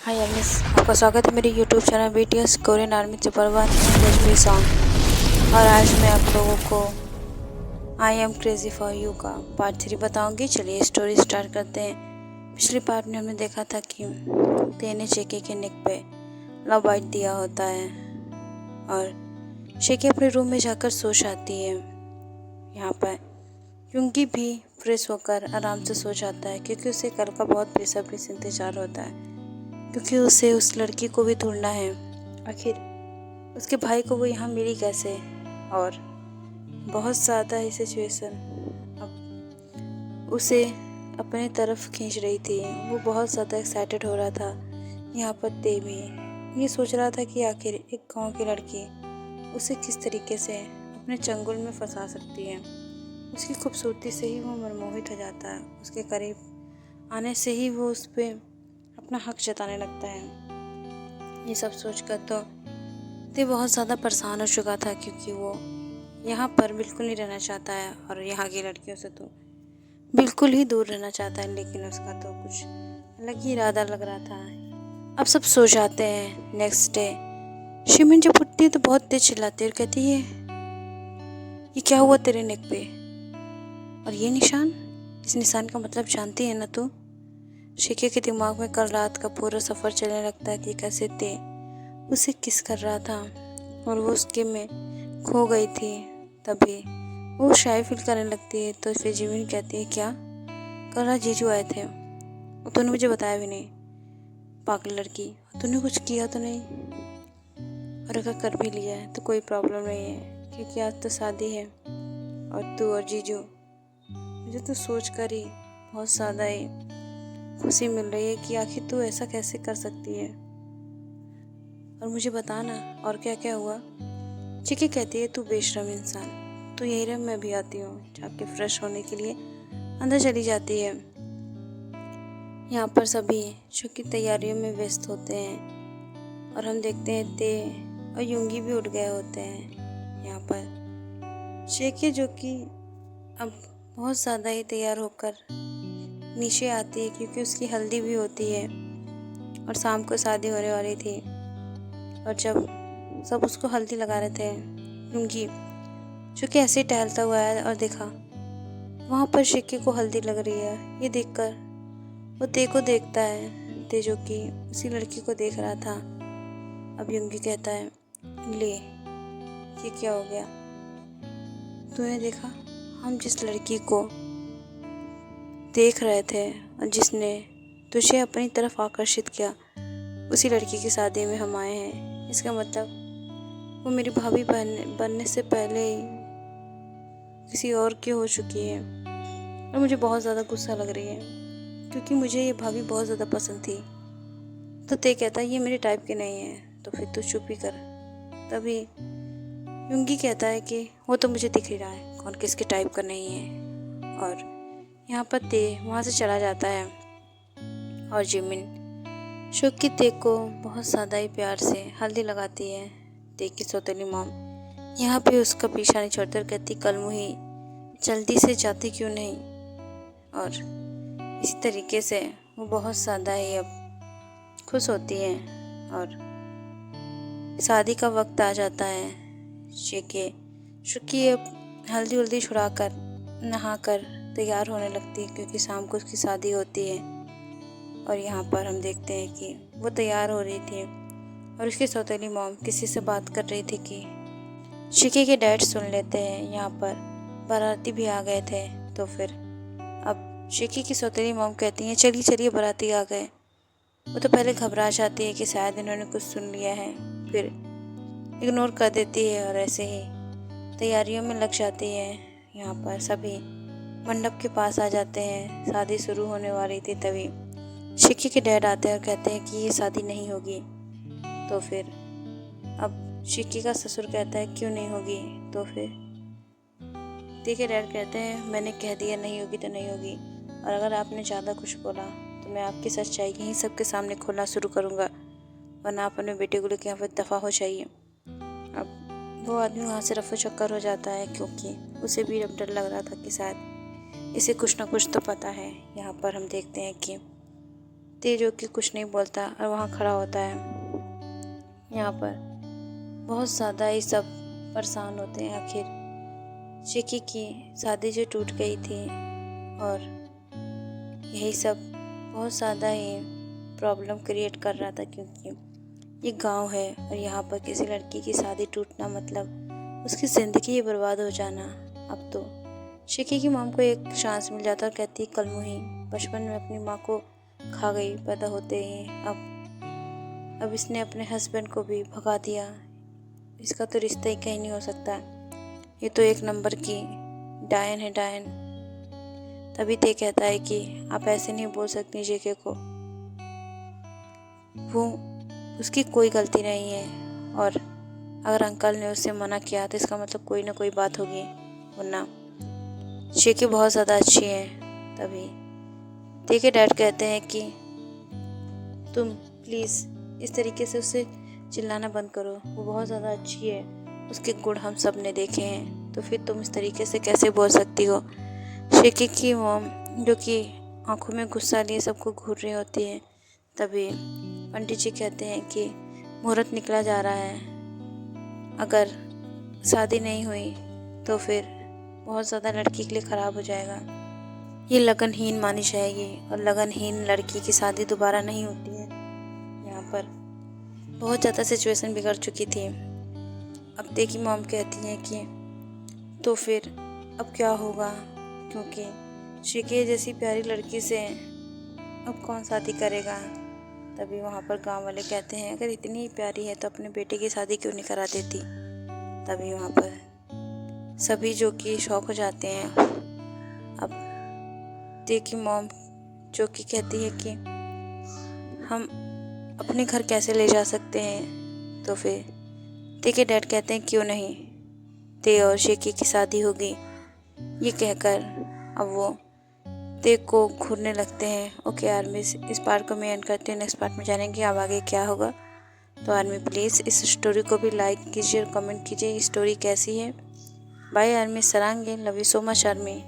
Hi miss, आपका स्वागत है मेरे YouTube channel BTS Korean army triple one Bhojpuri song. और आज मैं आप लोगों को I am crazy for you का पार्ट 3 बताऊंगी। चलिए स्टोरी स्टार्ट करते हैं। पिछले पार्ट में हमने देखा था कि ते ने शेकी के नेक पे लव बाइट दिया होता है और शेकी अपने रूम में जाकर सो जाती है। यहाँ पर युंगी भी फ्रेश होकर आराम से सो जाता है क्योंकि उसे कल का बहुत बेसब्री से इंतजार होता है, क्योंकि उसे उस लड़की को भी ढूंढना है। आखिर उसके भाई को वो यहाँ मिली कैसे। और बहुत ज़्यादा ही सिचुएशन अब उसे अपने तरफ खींच रही थी। वो बहुत ज़्यादा एक्साइटेड हो रहा था। यहाँ पर ते भी ये सोच रहा था कि आखिर एक गांव की लड़की उसे किस तरीके से अपने चंगुल में फंसा सकती है। उसकी खूबसूरती से ही वो मनमोहित हो जाता है। उसके करीब आने से ही वो उस पर अपना हक जताने लगता है। ये सब सोचकर तो ते बहुत ज़्यादा परेशान हो चुका था, क्योंकि वो यहाँ पर बिल्कुल नहीं रहना चाहता है और यहाँ की लड़कियों से तो बिल्कुल ही दूर रहना चाहता है। लेकिन उसका तो कुछ अलग ही इरादा लग रहा था। अब सब सो जाते हैं। नेक्स्ट डे शिमिन जब उठती है तो बहुत तेज चिल्लाती है और कहती है, ये क्या हुआ तेरे नेक पे? और ये निशान, इस निशान का मतलब जानती है ना तू? शेकी के दिमाग में कल रात का पूरा सफ़र चलने लगता है कि कैसे ते उसे किस कर रहा था और वो उसके में खो गई थी। तभी वो शाय फील करने लगती है। तो फिर जिमिन कहती है, क्या कल रात जीजू आए थे और तूने मुझे बताया भी नहीं, पागल लड़की, तूने कुछ किया तो नहीं? और अगर कर भी लिया है तो कोई प्रॉब्लम नहीं है, क्योंकि आज तो शादी है और तू और जीजू, मुझे तो सोच कर ही बहुत ज़्यादा ही खुशी मिल रही है कि आखिर तू ऐसा कैसे कर सकती है। और मुझे बताना और क्या क्या हुआ। चिकी कहती है, तू बेशरम इंसान, तू यही रह, मैं भी आती हूँ। जाके फ्रेश होने के लिए अंदर चली जाती है। यहाँ पर सभी शो की तैयारियों में व्यस्त होते हैं और हम देखते हैं ते और युंगी भी उठ गए होते हैं। यहाँ पर शेकी, जो कि अब बहुत ज़्यादा ही तैयार होकर नीचे आती है, क्योंकि उसकी हल्दी भी होती है और शाम को शादी होने वाली थी। और जब सब उसको हल्दी लगा रहे थे, युंगी जो कि ऐसे ही टहलता हुआ आया और देखा वहाँ पर शेकी को हल्दी लग रही है। ये देखकर वो ते को देखता है, ते जो कि उसी लड़की को देख रहा था। अब युंगी कहता है, ले ये क्या हो गया? तूने देखा, हम जिस लड़की को देख रहे थे और जिसने तुझे अपनी तरफ आकर्षित किया, उसी लड़की की शादी में हम आए हैं। इसका मतलब वो मेरी भाभी बनने से पहले ही किसी और की हो चुकी है। और मुझे बहुत ज़्यादा गुस्सा लग रही है, क्योंकि मुझे ये भाभी बहुत ज़्यादा पसंद थी। तो ते कहता है, ये मेरे टाइप के नहीं है, तो फिर तू चुप ही कर। तभी युंगी कहता है कि वो तो मुझे दिख ही रहा है कौन किसके टाइप का नहीं है। और यहाँ पर ते वहाँ से चला जाता है और जिमिन शो की ते को बहुत ज़्यादा ही प्यार से हल्दी लगाती है। ते की सौतेली मॉम यहाँ पे उसका पीछा नहीं छोड़कर कहती, कल मुही जल्दी से जाती क्यों नहीं? और इसी तरीके से वो बहुत ज़्यादा ही अब खुश होती है और शादी का वक्त आ जाता है। शुकी अब हल्दी उल्दी छुड़ाकर नहाकर तैयार होने लगती है, क्योंकि शाम को उसकी शादी होती है। और यहाँ पर हम देखते हैं कि वो तैयार हो रही थी और उसकी सौतेली मॉम किसी से बात कर रही थी कि शिकी के डैड सुन लेते हैं। यहाँ पर बाराती भी आ गए थे। तो फिर अब शिकी की सौतेली मॉम कहती हैं, चलिए चलिए बाराती आ गए। वो तो पहले घबरा जाती है कि शायद इन्होंने कुछ सुन लिया है, फिर इग्नोर कर देती है और ऐसे ही तैयारियों में लग जाती है। यहाँ पर सभी मंडप के पास आ जाते हैं। शादी शुरू होने वाली थी, तभी शिकी के डैड आते हैं और कहते हैं कि ये शादी नहीं होगी। तो फिर अब शिकी का ससुर कहता है, क्यों नहीं होगी? तो फिर ते के डैड कहते हैं, मैंने कह दिया नहीं होगी तो नहीं होगी, और अगर आपने ज़्यादा कुछ बोला तो मैं आपकी सच्चाई यहीं सबके सामने खोलना शुरू करूँगा, वरना आप अपने बेटे को लेकर यहाँ पर दफ़ा हो जाइए। अब वो आदमी वहाँ से रफू चक्कर हो जाता है, क्योंकि उसे भी अब डर लग रहा था कि शायद इसे कुछ ना कुछ तो पता है। यहाँ पर हम देखते हैं कि ते जो कि कुछ नहीं बोलता और वहाँ खड़ा होता है। यहाँ पर बहुत ज़्यादा ही सब परेशान होते हैं। आखिर शिकी की शादी जो टूट गई थी और यही सब बहुत ज़्यादा ही प्रॉब्लम क्रिएट कर रहा था, क्योंकि ये गांव है और यहाँ पर किसी लड़की की शादी टूटना मतलब उसकी ज़िंदगी ही बर्बाद हो जाना। अब तो शिकी की मॉम को एक चांस मिल जाता और कहती है कल मुही बचपन में अपनी माँ को खा गई पैदा होते ही, अब इसने अपने हस्बैंड को भी भगा दिया, इसका तो रिश्ता ही कहीं नहीं हो सकता, ये तो एक नंबर की डायन है डायन। तभी ते कहता है कि आप ऐसे नहीं बोल सकती जेके को, वो उसकी कोई गलती नहीं है और अगर अंकल ने उससे मना किया तो इसका मतलब कोई ना कोई बात होगी, वरना जेके बहुत ज़्यादा अच्छी है। तभी ते के डैड कहते हैं कि तुम प्लीज़ इस तरीके से उससे चिल्लाना बंद करो, वो बहुत ज़्यादा अच्छी है, उसके गुण हम सब ने देखे हैं, तो फिर तुम इस तरीके से कैसे बोल सकती हो। शिकी की मॉम जो कि आंखों में गुस्सा लिए सबको घूर रही होती है। तभी पंडित जी कहते हैं कि मुहूर्त निकला जा रहा है, अगर शादी नहीं हुई तो फिर बहुत ज़्यादा लड़की के लिए ख़राब हो जाएगा, ये लगनहीन मानी जाएगी और लगनहीन लड़की की शादी दोबारा नहीं होती है। यहाँ पर बहुत ज़्यादा सिचुएशन बिगड़ चुकी थी। अब देखी मॉम कहती है कि तो फिर अब क्या होगा, क्योंकि शिकी जैसी प्यारी लड़की से अब कौन शादी करेगा। तभी वहाँ पर गांव वाले कहते हैं अगर इतनी ही प्यारी है तो अपने बेटे की शादी क्यों नहीं करा देती। तभी वहाँ पर सभी जो कि शौक हो जाते हैं। अब देखी मॉम जो कि कहती है कि हम अपने घर कैसे ले जा सकते हैं, तो फिर ते के डैड कहते हैं क्यों नहीं, ते और शिकी की शादी होगी। ये कहकर अब वो ते को घूरने लगते हैं। ओके आर्मी, इस पार्ट को मैं एंड करती हूँ, नेक्स्ट पार्ट में जानेंगे अब आगे क्या होगा। तो आर्मी प्लीज़ इस स्टोरी को भी लाइक कीजिए और कमेंट कीजिए स्टोरी कैसी है। बाय आर्मी, सरांगे, love you so much army.